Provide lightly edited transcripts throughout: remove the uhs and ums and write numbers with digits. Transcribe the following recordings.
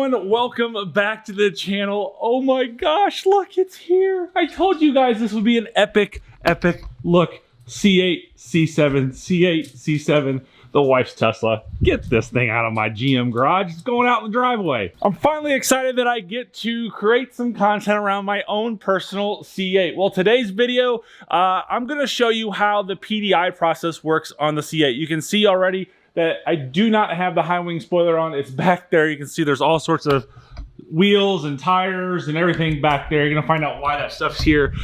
everyone, welcome back to the channel. Oh my gosh, look, it's here. I told you guys this would be an epic look. C8, C7, C8, C7, the wife's Tesla. Get this thing out of my GM garage. It's going out in the driveway. I'm finally excited that I get to create some content around my own personal C8. Well, today's video, I'm gonna show you how the PDI process works on the C8. You can see already that I do not have the high wing spoiler on. It's back there. You can see there's all sorts of wheels and tires and everything back there. You're gonna find out why that stuff's here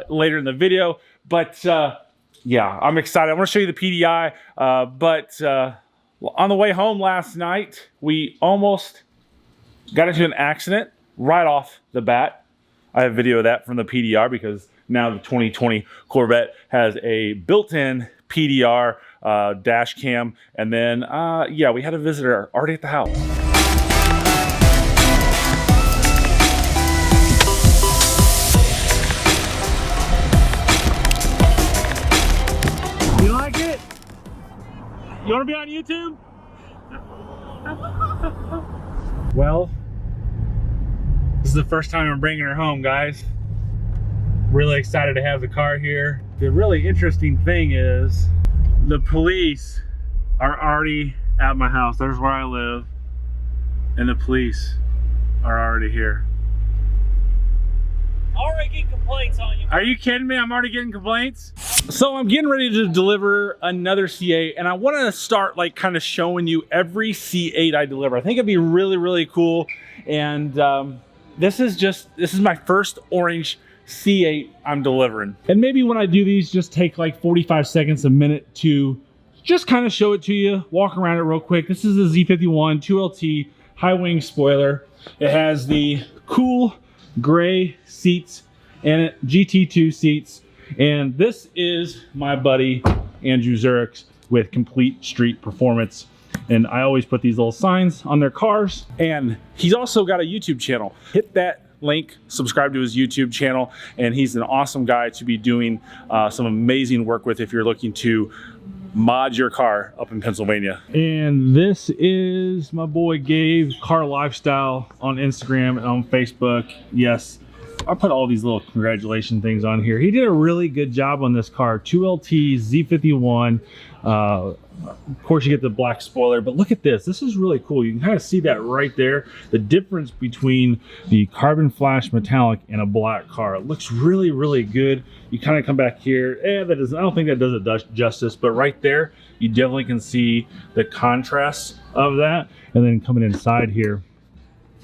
later in the video. But yeah, I'm excited. I wanna show you the PDI. But on the way home last night, we almost got into an accident right off the bat. I have video of that from the PDR because now the 2020 Corvette has a built-in PDR dash cam, and then yeah, we had a visitor already at the house. You like it? You want to be on YouTube? Well, this is the first time I'm bringing her home, guys. Really excited to have the car here. The really interesting thing is the police are already at my house. There's where I live, and the police are already here. Already getting complaints on you. Are you kidding me? I'm already getting complaints. So I'm getting ready to deliver another C8, and I want to start like kind of showing you every C8 I deliver. I think it'd be really cool. And this is my first orange C8 I'm delivering. And maybe when I do these, just take like 45 seconds, a minute to just kind of show it to you, walk around it real quick. This is a Z51 2LT high wing spoiler. It has the cool gray seats and GT2 seats. And this is my buddy, Andrew Zurich's with Complete Street Performance. And I always put these little signs on their cars. And he's also got a YouTube channel. Hit that link, subscribe to his YouTube channel, and he's an awesome guy to be doing some amazing work with if you're looking to mod your car up in Pennsylvania. And this is my boy Gabe, Car Lifestyle, on Instagram and on Facebook. Yes, I put all these little congratulation things on here. He did a really good job on this car. 2LT Z51. Of course you get the black spoiler, but look at this. This is really cool. You can kind of see that right there. The difference between the carbon flash metallic and a black car. It looks really good. You kind of come back here. I don't think that does it justice, but right there, you definitely can see the contrast of that. And then coming inside here,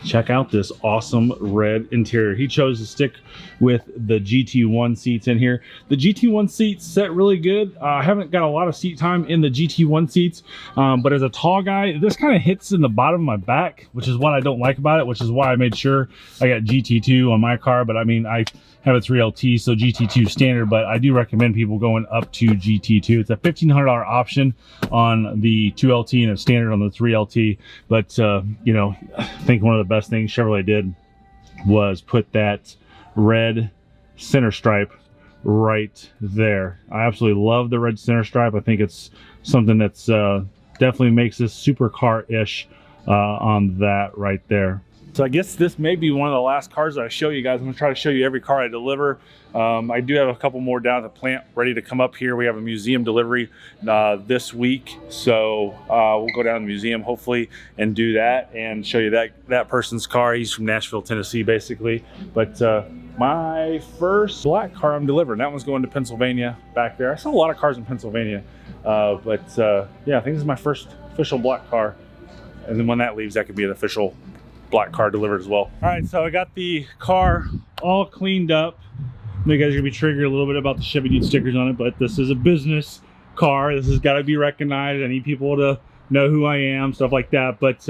check out this awesome red interior. He chose to stick with the GT1 seats in here. The GT1 seats set really good. I haven't got a lot of seat time in the GT1 seats, but as a tall guy, this kind of hits in the bottom of my back, which is what I don't like about it, which is why I made sure I got GT2 on my car. But I mean, I have a 3LT, so GT2 standard, but I do recommend people going up to GT2. It's a $1,500 option on the 2LT and a standard on the 3LT. But, you know, I think one of the best things Chevrolet did was put that red center stripe right there. I absolutely love the red center stripe. I think it's something that's definitely makes this supercar-ish on that right there. So I guess this may be one of the last cars that I show you guys. I'm gonna try to show you every car I deliver. I do have a couple more down at the plant ready to come up here. We have a museum delivery this week. So we'll go down to the museum hopefully and do that and show you that person's car. He's from Nashville, Tennessee, basically. But my first black car I'm delivering, that one's going to Pennsylvania back there. I saw a lot of cars in Pennsylvania. Yeah, I think this is my first official black car. And then when that leaves, that could be an official black car delivered as well. All right, so I got the car all cleaned up. You guys are gonna be triggered a little bit about the Chevy Dude stickers on it, but this is a business car. This has got to be recognized. I need people to know who I am, stuff like that. But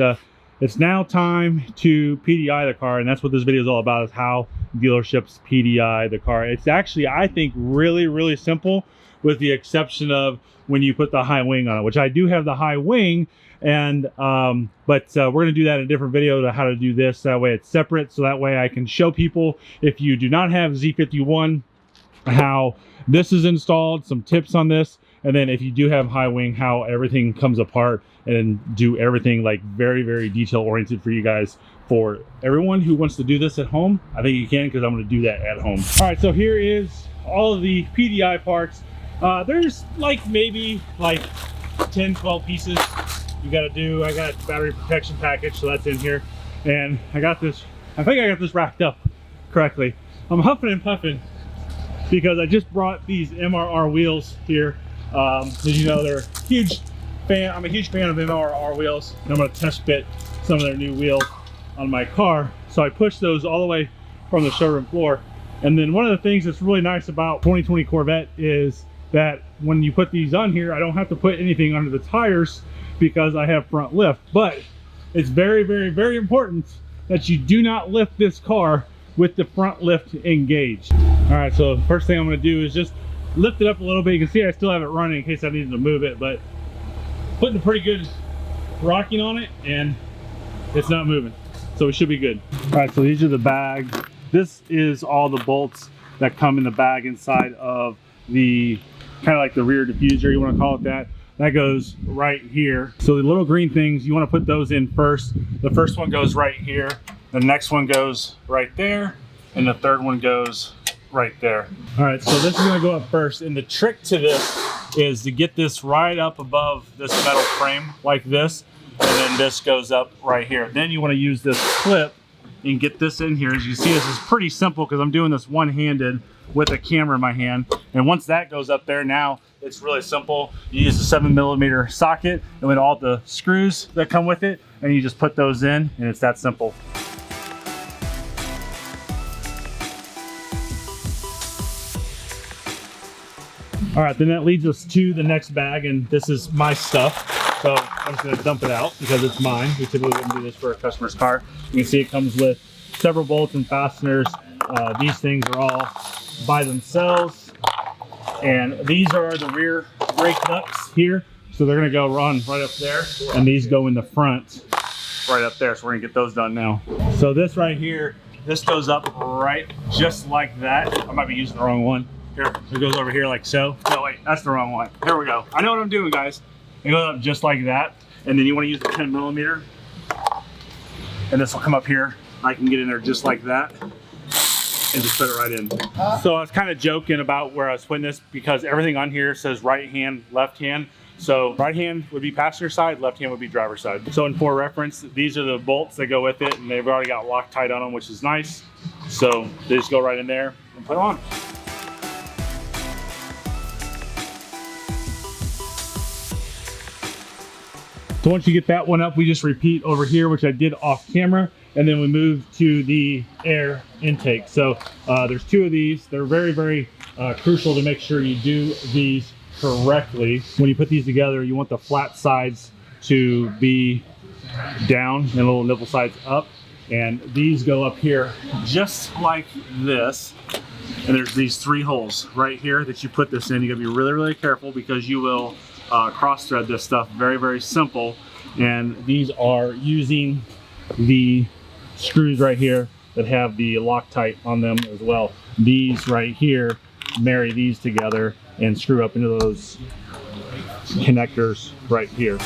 it's now time to PDI the car, and that's what this video is all about, is how dealerships PDI the car. It's actually, I think, really simple, with the exception of when you put the high wing on it, which I do have the high wing. And but we're gonna do that in a different video to how to do this. That way it's separate, so that way I can show people, if you do not have Z51, how this is installed, some tips on this, and then if you do have high wing, how everything comes apart, and do everything like very detail oriented for you guys for everyone who wants to do this at home. I think you can, because I'm going to do that at home. All right, so here is all of the PDI parts. There's like maybe like 10, 12 pieces you got to do. I got battery protection package, so that's in here. And I got this, I think I got this racked up correctly. I'm huffing and puffing because I just brought these MRR wheels here. As you know, they're a huge fan. I'm a huge fan of MRR wheels. And I'm going to test fit some of their new wheels on my car. So I pushed those all the way from the showroom floor. And then one of the things that's really nice about 2020 Corvette is that when you put these on here, I don't have to put anything under the tires because I have front lift. But it's very, very, very important that you do not lift this car with the front lift engaged. All right, so first thing I'm going to do is just lift it up a little bit. You can see I still have it running in case I needed to move it, but putting a pretty good rocking on it and it's not moving, so it should be good. All right, so these are the bags. This is all the bolts that come in the bag inside of the kind of like the rear diffuser, you want to call it that. That goes right here. So the little green things, you want to put those in first. The first one goes right here. The next one goes right there. And the third one goes right there. All right, so this is going to go up first. And the trick to this is to get this right up above this metal frame like this. And then this goes up right here. Then you want to use this clip and get this in here. As you see, this is pretty simple because I'm doing this one-handed with a camera in my hand. And once that goes up there, now it's really simple. You use a 7mm socket and with all the screws that come with it, and you just put those in, and it's that simple. All right, then that leads us to the next bag, and this is my stuff. So I'm just gonna dump it out because it's mine. We typically wouldn't do this for a customer's car. You can see it comes with several bolts and fasteners. These things are all by themselves. And these are the rear brake nuts here. So they're gonna go run right up there. And these go in the front right up there. So we're gonna get those done now. So this right here, this goes up right just like that. I might be using the wrong one. Here, it goes over here like so. No, wait, that's the wrong one. Here we go. I know what I'm doing, guys. It goes up just like that. And then you want to use the 10mm. And this will come up here. I can get in there just like that and just put it right in. So I was kind of joking about where I was putting this because everything on here says right hand, left hand. So right hand would be passenger side, left hand would be driver side. So in for reference, these are the bolts that go with it, and they've already got Loctite on them, which is nice. So they just go right in there and put them on. So once you get that one up, we just repeat over here, which I did off camera, and then we move to the air intake. So there's two of these. They're very, very crucial to make sure you do these correctly. When you put these together, you want the flat sides to be down and the little nipple sides up. And these go up here just like this. And there's these three holes right here that you put this in. You gotta be really, really careful because you will cross thread this stuff. Very, very simple. And these are using the screws right here that have the Loctite on them as well. These right here marry these together and screw up into those connectors right here.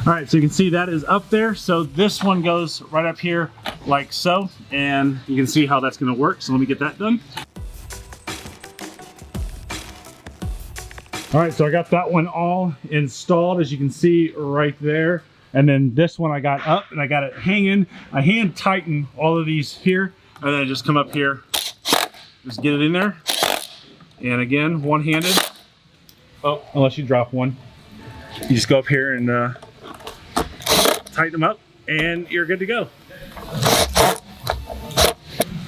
All right, so you can see that is up there. So this one goes right up here like so, and you can see how that's gonna work. So let me get that done. All right, so I got that one all installed, as you can see right there. And then this one I got up and I got it hanging. I hand tighten all of these here, and then I just come up here, just get it in there. And again, one-handed. Oh, unless you drop one. You just go up here and tighten them up, and you're good to go.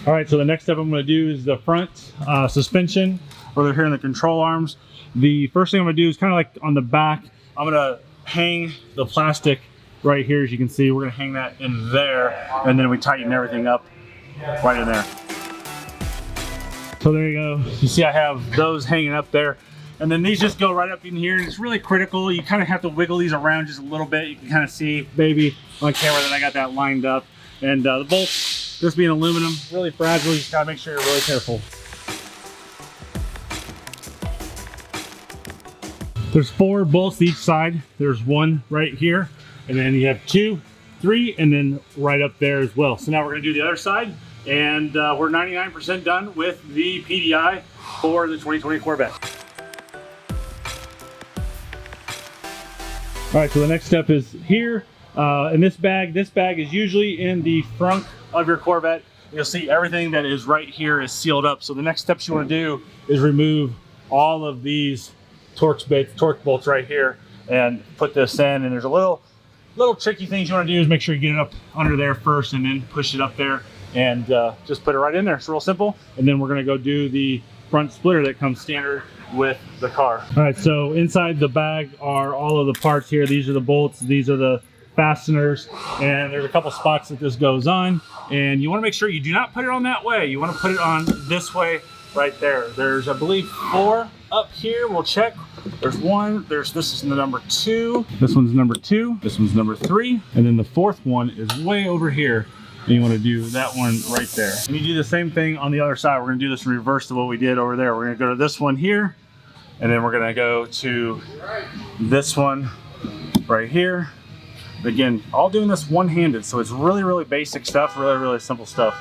All right, so the next step I'm gonna do is the front suspension, where they're here in the control arms. The first thing I'm gonna do is kind of like on the back, I'm gonna hang the plastic right here. As you can see, we're gonna hang that in there, and then we tighten everything up right in there. So there you go. You see I have those hanging up there. And then these just go right up in here, and it's really critical. You kind of have to wiggle these around just a little bit. You can kind of see, maybe on camera, that I got that lined up. And the bolts, this being aluminum, really fragile. You just gotta make sure you're really careful. There's 4 bolts each side. There's one right here. and then you have 2, 3, and then right up there as well. So now we're gonna do the other side, and we're 99% done with the PDI for the 2020 Corvette. All right, so the next step is here. In this bag is usually in the front of your Corvette. You'll see everything that is right here is sealed up. So the next steps you want to do is remove all of these torque bolts right here and put this in. And there's a little tricky things you want to do is make sure you get it up under there first and then push it up there and just put it right in there. It's real simple. And then we're going to go do the front splitter that comes standard with the car. All right, so inside the bag are all of the parts here. These are the bolts, these are the fasteners, and there's a couple spots that this goes on, and you want to make sure you do not put it on that way. You want to put it on this way right there. There's, I believe, 4 up here. We'll check. There's 1, this is the number 2, this one's number 2, this one's number 3, and then the 4th one is way over here. And you want to do that one right there. And you do the same thing on the other side. We're going to do this in reverse of what we did over there. We're going to go to this one here, and then we're going to go to this one right here. Again, all doing this one-handed, so it's really, really basic stuff, really, really simple stuff.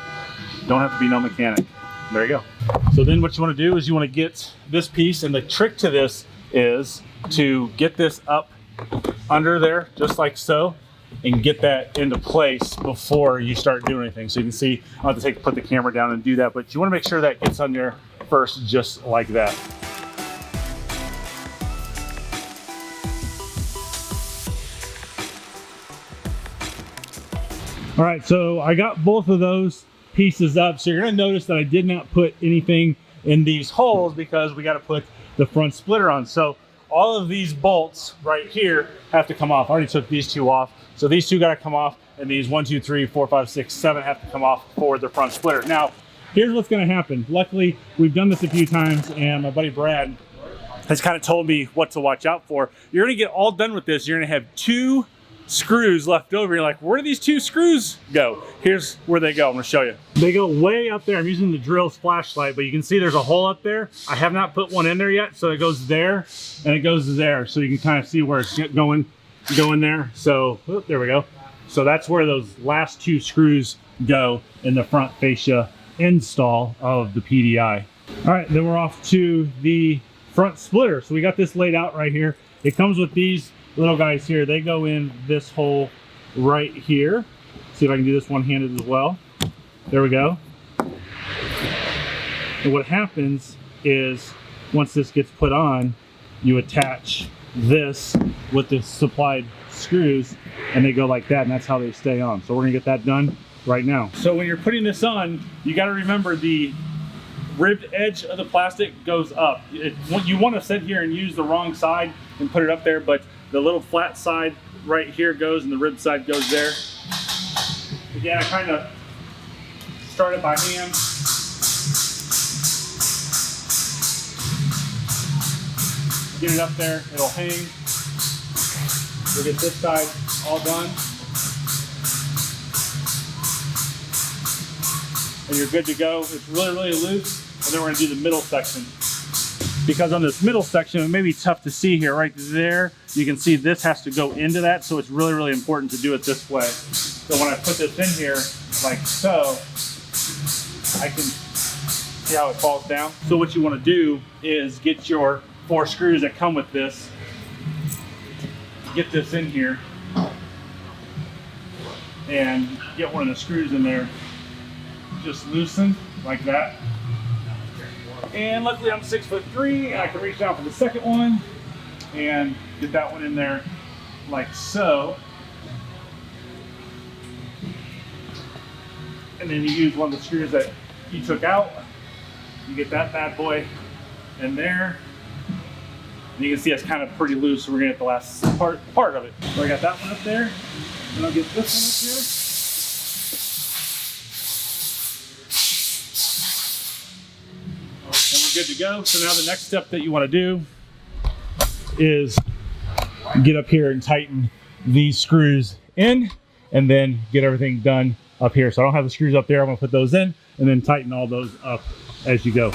Don't have to be no mechanic. There you go. So then what you want to do is you want to get this piece, and the trick to this is to get this up under there, just like so, and get that into place before you start doing anything. So you can see, I'll have to put the camera down and do that, but you want to make sure that gets on there first, just like that. All right, so I got both of those pieces up. So you're gonna notice that I did not put anything in these holes because we gotta put the front splitter on. So all of these bolts right here have to come off. I already took these 2 off. So these 2 gotta come off, and these 1, 2, 3, 4, 5, 6, 7 have to come off for the front splitter. Now, here's what's gonna happen. Luckily, we've done this a few times, and my buddy Brad has kind of told me what to watch out for. You're gonna get all done with this. You're gonna have 2 screws left over. You're like, where do these 2 screws go? Here's where they go. I'm gonna show you. They go way up there. I'm using the drill's flashlight, but you can see there's a hole up there. I have not put one in there yet, so it goes there and it goes there. So you can kind of see where it's going there. So there we go. So that's where those last 2 screws go in the front fascia install of the PDI. All right, then we're off to the front splitter. So we got this laid out right here. It comes with these little guys here. They go in this hole right here. See if I can do this one-handed as well. There we go. And what happens is once this gets put on, you attach this with the supplied screws, and they go like that, and that's how they stay on. So we're gonna get that done right now. So when you're putting this on, you got to remember the ribbed edge of the plastic goes up. You want to sit here and use the wrong side and put it up there, but the little flat side right here goes and the rib side goes there. Again, I kind of start it by hand. Get it up there, it'll hang. We'll get this side all done. And you're good to go. It's really, really loose. And then we're gonna do the middle section. Because on this middle section, it may be tough to see here, right there, you can see this has to go into that, so it's really, really important to do it this way. So when I put this in here, like so, I can see how it falls down. So what you want to do is get your 4 screws that come with this, get this in here, and get one of the screws in there, just loosen like that. And luckily I'm 6'3", and I can reach down for the second one and get that one in there like so. And then you use one of the screws that you took out. You get that bad boy in there. And you can see it's kind of pretty loose, so we're gonna get the last part of it. So I got that one up there, and I'll get this one up here. Good to go. So now the next step that you want to do is get up here and tighten these screws in, and then get everything done up here. So I don't have the screws up there. I'm going to put those in and then tighten all those up as you go.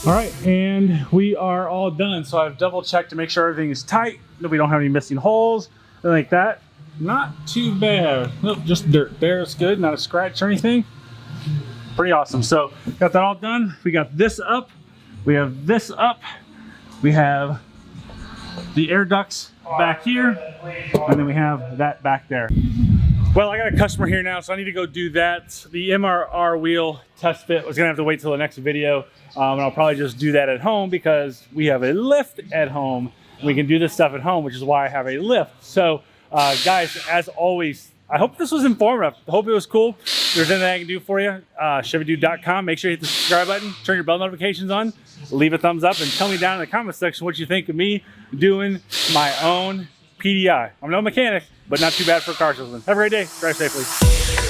All right, and we are all done. So I've double checked to make sure everything is tight, that we don't have any missing holes, anything like that. Not too bad. Nope, just dirt. There's good, not a scratch or anything. Pretty awesome. So got that all done. We got this up. We have this up. We have the air ducts back here, and then we have that back there. Well, I got a customer here now, so I need to go do that. The MRR wheel test fit was gonna have to wait till the next video, and I'll probably just do that at home because we have a lift at home. We can do this stuff at home, which is why I have a lift. So, guys, as always, I hope this was informative. I hope it was cool. If there's anything I can do for you, ChevyDude.com. Make sure you hit the subscribe button, turn your bell notifications on, leave a thumbs up, and tell me down in the comment section what you think of me doing my own PDI. I'm no mechanic, but not too bad for a car salesman. Have a great day. Drive safely.